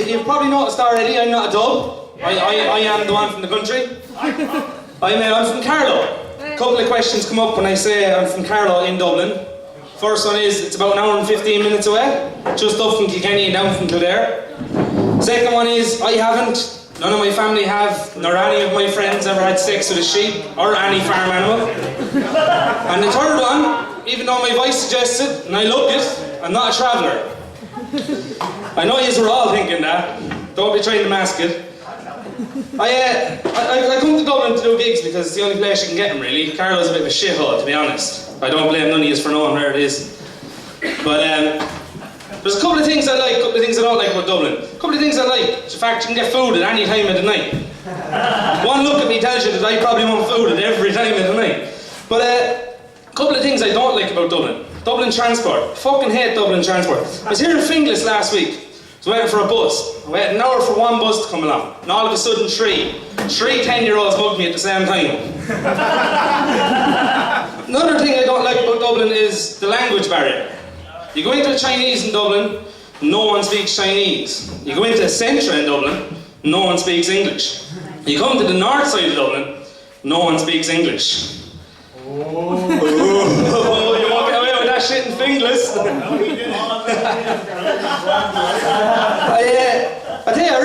you've probably noticed already, I'm not a dub. I am the one from the country. I'm from Carlow. A couple of questions come up when I say I'm from Carlow in Dublin. First one is, it's about an hour and 15 minutes away, just up from Kilkenny and down from Kildare. Second one is, I haven't, none of my family have, nor any of my friends ever had sex with a sheep or any farm animal. And the third one, even though my voice suggests it, and I look it, I'm not a traveller. I know you were all thinking that, don't be trying to mask it. I come to Dublin to do gigs because it's the only place you can get them really. Carlow's a bit of a shithole, to be honest. I don't blame none of you for knowing where it is. But there's a couple of things I like, a couple of things I don't like about Dublin. A couple of things I like, the fact you can get food at any time of the night. One look at me tells you that I probably want food at every time of the night. But a couple of things I don't like about Dublin. Dublin transport. Fucking hate Dublin transport. I was here in Finglas last week. I was waiting for a bus. I waited an hour for one bus to come along. And all of a sudden, three 10-year-olds mugged me at the same time. Another thing I don't like about Dublin is the language barrier. You go into a Chinese in Dublin, no one speaks Chinese. You go into a Centra in Dublin, no one speaks English. You come to the north side of Dublin, no one speaks English. Oh, you won't get away with that shit in Finglas. I tell you, I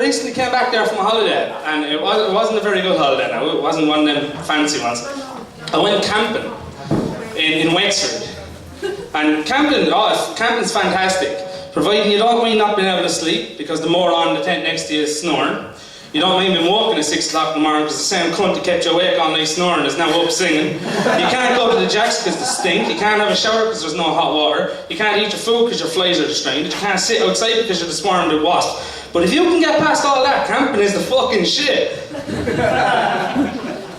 recently came back there from a holiday, and it wasn't a very good holiday now. It wasn't one of them fancy ones. I went camping in Wexford. And camping's fantastic, providing you don't mind not being able to sleep, because the moron in the tent next to you is snoring. You don't mind being woken at 6 o'clock in the morning because the same cunt that kept you awake all night snoring is now up singing. You can't go to the jacks because they stink. You can't have a shower because there's no hot water. You can't eat your food because your flies are destroyed. You can't sit outside because you're swarmed with wasps. But if you can get past all that, camping is the fucking shit.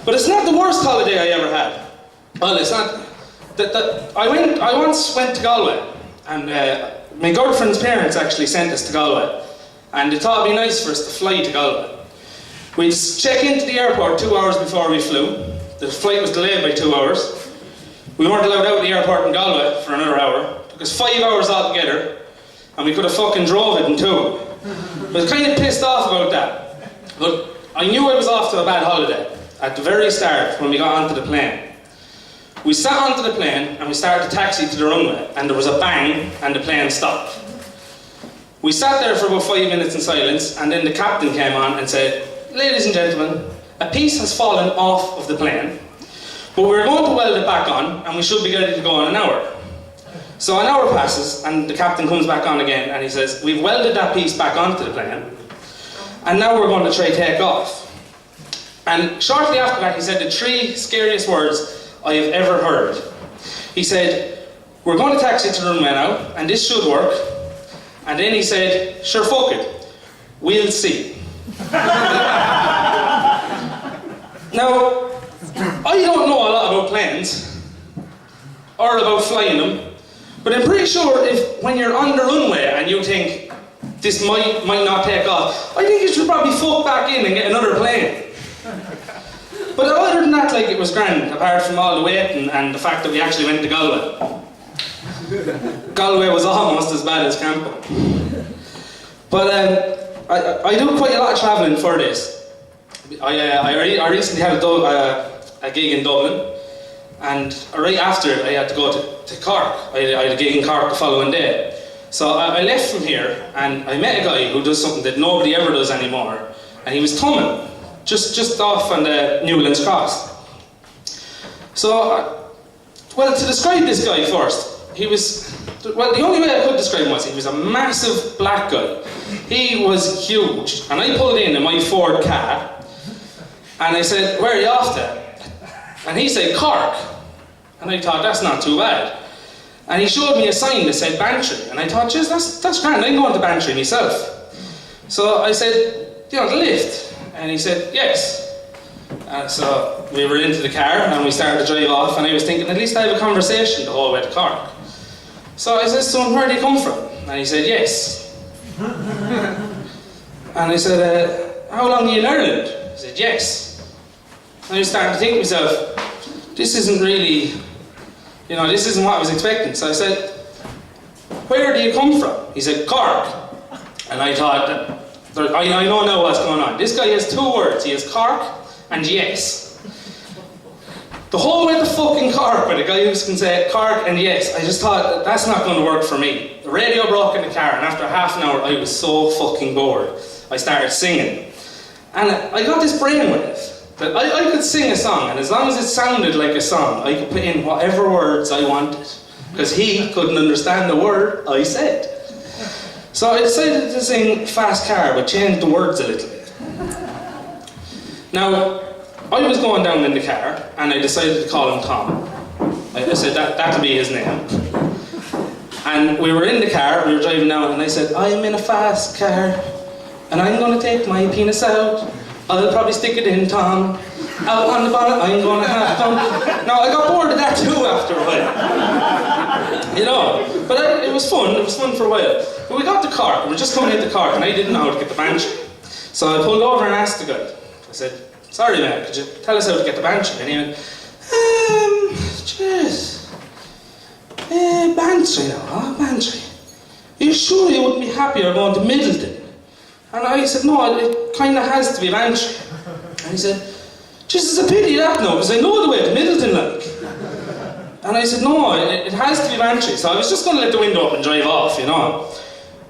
But it's not the worst holiday I ever had. Well, it's not. I once went to Galway, and my girlfriend's parents actually sent us to Galway, and they thought it'd be nice for us to fly to Galway. We'd check into the airport 2 hours before we flew. The flight was delayed by 2 hours. We weren't allowed out of the airport in Galway for another hour. It took us 5 hours altogether, and we could have fucking drove it in 2. I was kind of pissed off about that, but I knew I was off to a bad holiday at the very start when we got onto the plane. We sat onto the plane and we started to taxi to the runway, and there was a bang and the plane stopped. We sat there for about 5 minutes in silence, and then the captain came on and said, "Ladies and gentlemen, a piece has fallen off of the plane, but we're going to weld it back on and we should be ready to go in an hour." So an hour passes and the captain comes back on again and he says, "We've welded that piece back onto the plane and now we're going to try take off." And shortly after that he said the 3 scariest words I have ever heard. He said, "We're going to taxi to the runway now, and this should work." And then he said, "Sure, fuck it, we'll see." Now, I don't know a lot about planes, or about flying them, but I'm pretty sure if when you're on the runway and you think, this might not take off, I think you should probably fuck back in and get another plane. But other than that, like, it was grand, apart from all the waiting and the fact that we actually went to Galway. Galway was almost as bad as camping. But I do quite a lot of travelling for this. I recently had a gig in Dublin, and right after it I had to go to Cork. I had a gig in Cork the following day. So I left from here and I met a guy who does something that nobody ever does anymore, and he was tumming. Just off on the Newlands Cross. So, well, to describe this guy first, the only way I could describe him was he was a massive black guy. He was huge, and I pulled in my Ford car, and I said, "Where are you off to?" And he said, "Cork." And I thought, that's not too bad. And he showed me a sign that said Bantry, and I thought, geez, that's grand, I'm going to Bantry myself. So I said, "Do you want a lift?" And he said, "Yes." So we were into the car and we started to drive off, and I was thinking, at least I have a conversation the whole way to Cork. So I said, "Son, where do you come from?" And he said, "Yes." And I said, "How long are you in Ireland?" He said, "Yes." And I was starting to think to myself, this isn't really, this isn't what I was expecting. So I said, "Where do you come from?" He said, "Cork." And I thought, I know now what's going on. This guy has 2 words. He has Cork and yes. The whole way to fucking Cork, with a guy who can say Cork and yes, I just thought, that's not going to work for me. The radio broke in the car, and after half an hour, I was so fucking bored. I started singing. And I got this brain with it, that I could sing a song, and as long as it sounded like a song, I could put in whatever words I wanted. Because he couldn't understand the word I said. So I decided to sing Fast Car, but changed the words a little bit. Now, I was going down in the car, and I decided to call him Tom. I said that'll be his name. And we were in the car, we were driving down, and I said, I'm in a fast car, and I'm going to take my penis out. I'll probably stick it in, Tom. Out on the bonnet, I'm going to have Tom. Now, I got bored of that too after a while. You know, but it was fun for a while. But we got to Cork, we were just coming into Cork, and I didn't know how to get the Banshee. So I pulled over and asked the guy. I said, sorry mate, could you tell us how to get the Banshee? And he went, Bantry now, huh? Bantry. Are you sure you wouldn't be happier going to Middleton? And I said, no, it kind of has to be Bantry. And he said, just it's a pity that now, because I know the way to Middleton, like. And I said, no, it has to be Bantry. So I was just going to let the window up and drive off, you know.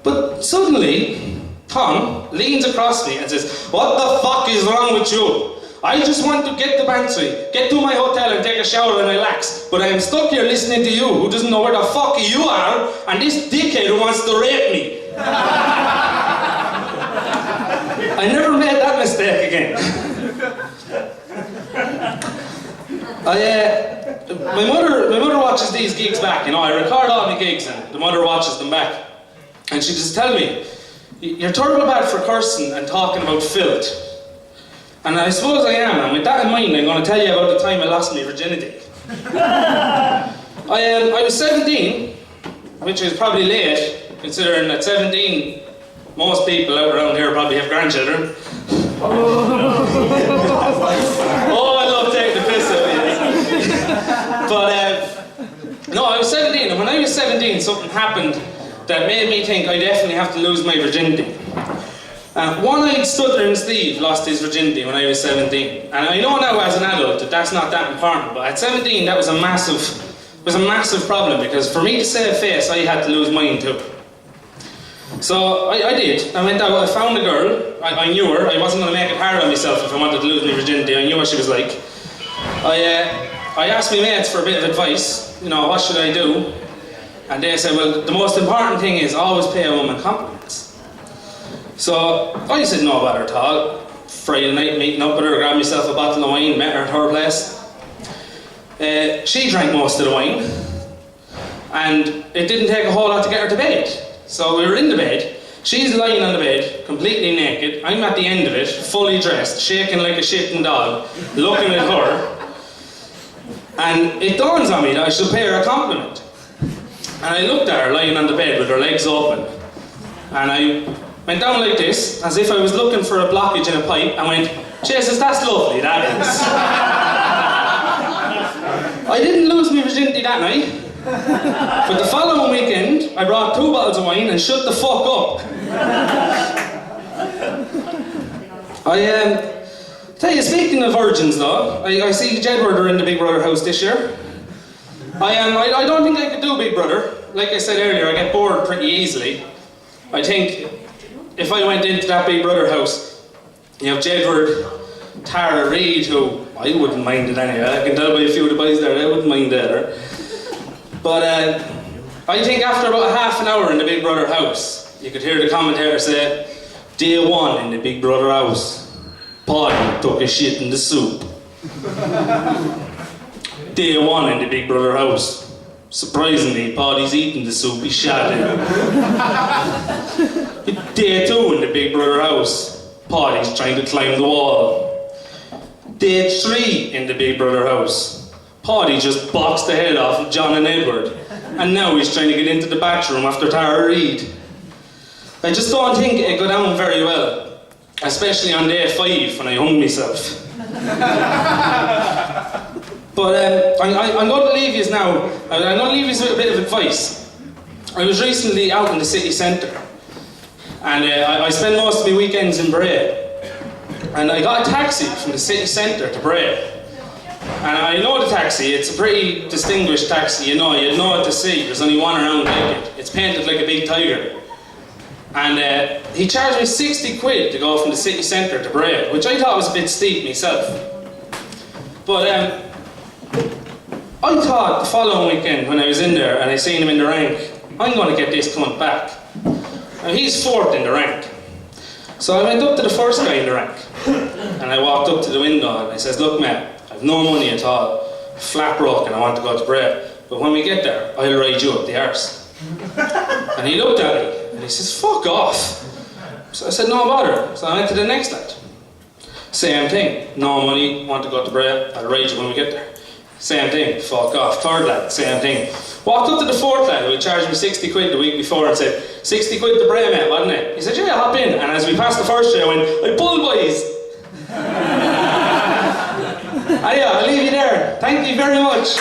But suddenly, Tom leans across me and says, what the fuck is wrong with you? I just want to get the Bantry, get to my hotel and take a shower and relax. But I am stuck here listening to you, who doesn't know where the fuck you are, and this dickhead who wants to rape me. I never made that mistake again. My mother watches these gigs back, you know, I record all my gigs and the mother watches them back. And she just tell me, you're terrible bad for cursing and talking about filth. And I suppose I am, and with that in mind, I'm going to tell you about the time I lost my virginity. I was 17, which is probably late, considering at 17, most people out around here probably have grandchildren. Oh, I love taking the piss out of you. But, no, I was 17, and when I was 17, something happened that made me think I definitely have to lose my virginity. One-eyed stuttering Steve lost his virginity when I was 17. And I know now as an adult that that's not that important, but at 17 that was a massive problem, because for me to save face, I had to lose mine too. So I did. I went out, I found a girl, I knew her, I wasn't going to make it hard on myself if I wanted to lose my virginity, I knew what she was like. I asked my mates for a bit of advice, you know, what should I do? And they said, well, the most important thing is always pay a woman compliments. So I said no bother at all. Friday night meeting up with her, grabbed myself a bottle of wine, met her at her place. She drank most of the wine, and it didn't take a whole lot to get her to bed. So we were in the bed, she's lying on the bed, completely naked, I'm at the end of it, fully dressed, shaking like a shitting dog, looking at her, and it dawns on me that I should pay her a compliment. And I looked at her lying on the bed with her legs open, and I went down like this, as if I was looking for a blockage in a pipe, and went, Jesus, that's lovely, that is. I didn't lose my virginity that night, but the following weekend, I brought 2 bottles of wine and shut the fuck up. Tell you, speaking of virgins though, I see Jedward are in the Big Brother house this year. I don't think I could do Big Brother. Like I said earlier, I get bored pretty easily. I think if I went into that Big Brother house, you have Jedward, Tara Reid, who I wouldn't mind it anyway. I can tell by a few of the boys there, they wouldn't mind either. But I think after about half an hour in the Big Brother house, you could hear the commentator say, Day 1 in the Big Brother house, Paudy took a shit in the soup. Day 1 in the Big Brother house, surprisingly, Paudy's eating the soup he shot in. Day 2 in the Big Brother house, Paudy's trying to climb the wall. Day 3 in the Big Brother house, Paudy just boxed the head off of John and Edward, and now he's trying to get into the bathroom after Tara Reid. I just don't think it'd go down very well, especially on day 5 when I hung myself. But I'm going to leave you now. I'm going to leave you with a bit of advice. I was recently out in the city centre, And I spend most of my weekends in Bray. And I got a taxi from the city centre to Bray. And I know the taxi, it's a pretty distinguished taxi, you know what to see. There's only one around like it. It's painted like a big tiger. And he charged me 60 quid to go from the city centre to Bray, which I thought was a bit steep myself. But I thought the following weekend when I was in there and I seen him in the rank, I'm going to get this cunt back. And he's fourth in the rank. So I went up to the first guy in the rank and I walked up to the window and I says, look mate, I've no money at all, flat broke and I want to go to Bray, but when we get there, I'll ride you up the arse. And he looked at me and he says, fuck off. So I said, no bother. So I went to the next lad. Same thing, no money, want to go to Bray, I'll ride you when we get there. Same thing, fuck off. Third lad, same thing. Walked up to the fourth lad who charged me 60 quid the week before and said, 60 quid to Bray mate, wasn't it? He said, yeah, hop in. And as we passed the first day I went, I pull boys. Yeah, I'll leave you there. Thank you very much.